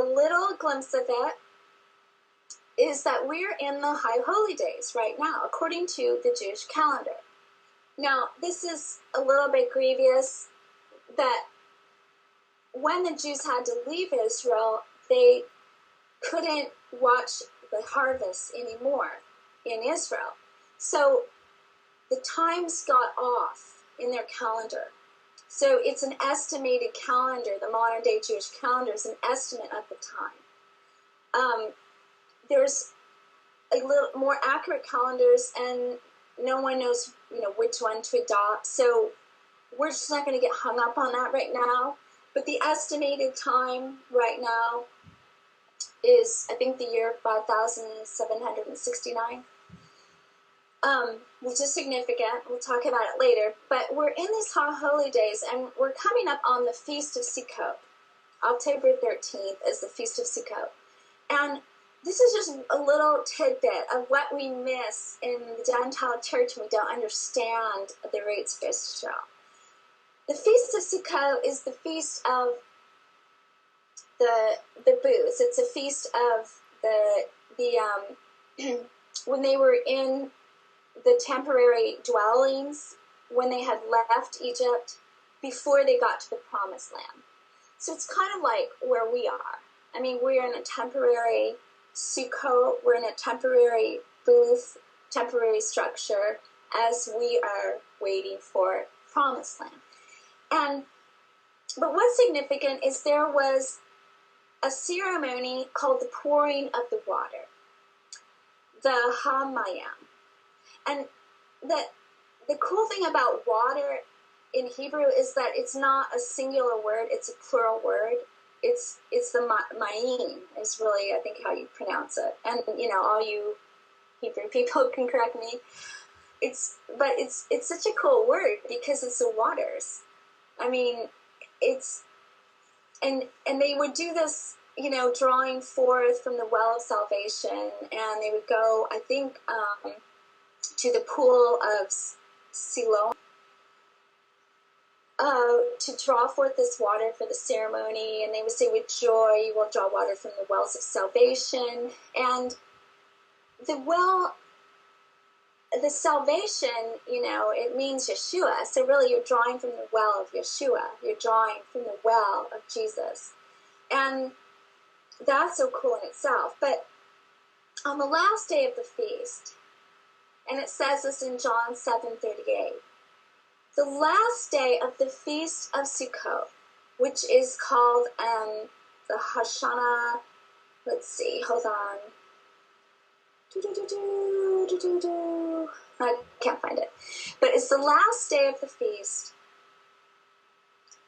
little glimpse of it is that we're in the High Holy Days right now, according to the Jewish calendar. Now, this is a little bit grievous that when the Jews had to leave Israel, they couldn't watch the harvest anymore in Israel. So the times got off in their calendar. So it's an estimated calendar. The modern day Jewish calendar is an estimate of the time. There's a little more accurate calendars, and no one knows, which one to adopt. So we're just not going to get hung up on that right now. But the estimated time right now is, I think, the year 5769, which is significant. We'll talk about it later. But we're in these High Holy Days, and we're coming up on the Feast of Sukkot. October 13th is the Feast of Sukkot. And this is just a little tidbit of what we miss in the Gentile church when we don't understand the roots of Israel. The Feast of Sukkot is the feast of the booths. It's a feast of the when they were in the temporary dwellings, when they had left Egypt before they got to the Promised Land. So it's kind of like where we are. I mean, we're in a temporary Sukkot, we're in a temporary booth, temporary structure, as we are waiting for Promised Land. But what's significant is there was a ceremony called the pouring of the water, the Hamayam. And the cool thing about water in Hebrew is that it's not a singular word, it's a plural word. It's the ma'im is really, I think, how you pronounce it. And, all you Hebrew people can correct me. It's such a cool word because it's the waters. I mean, and they would do this, drawing forth from the well of salvation, and they would go, I think, to the pool of Siloam, to draw forth this water for the ceremony, and they would say, with joy you will draw water from the wells of salvation. And the salvation, it means Yeshua. So really you're drawing from the well of Yeshua. You're drawing from the well of Jesus. And that's so cool in itself. But on the last day of the feast, and it says this in John 7:38, the last day of the Feast of Sukkot, which is called the Hashanah, let's see, hold on. I can't find it. But it's the last day of the feast.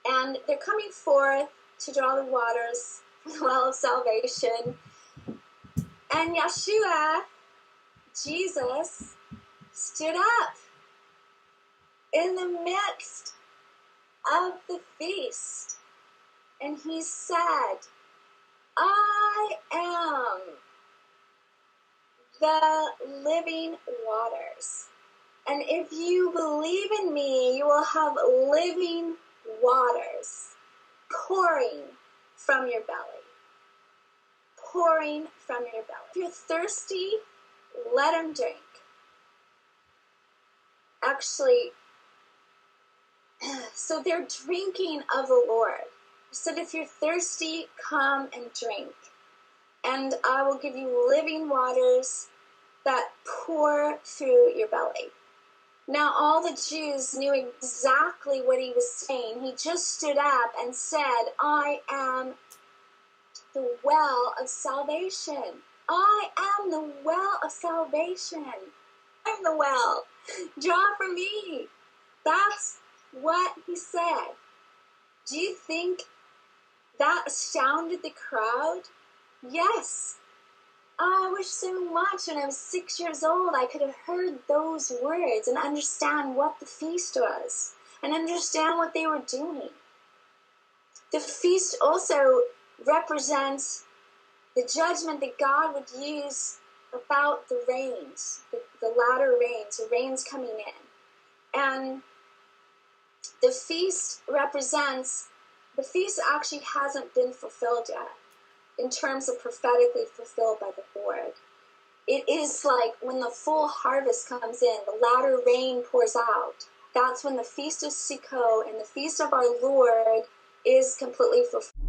And they're coming forth to draw the waters from the well of salvation. And Yeshua, Jesus, stood up in the midst of the feast. And he said, I am the living waters. And if you believe in me, you will have living waters pouring from your belly. Pouring from your belly. If you're thirsty, let him drink. Actually, so they're drinking of the Lord. He said, if you're thirsty, come and drink. And I will give you living waters that pour through your belly. Now all the Jews knew exactly what he was saying. He just stood up and said, I am the well of salvation. I am the well of salvation. I'm the well. Draw from me. That's what he said. Do you think that astounded the crowd? Yes. I wish so much when I was 6 years old I could have heard those words and understand what the feast was and understand what they were doing. The feast also represents the judgment that God would use about the rains, the latter rains, the rains coming in. And the feast actually hasn't been fulfilled yet. in terms of prophetically fulfilled by the Lord. It is like when the full harvest comes in, the latter rain pours out. That's when the Feast of Sukkot and the Feast of our Lord is completely fulfilled.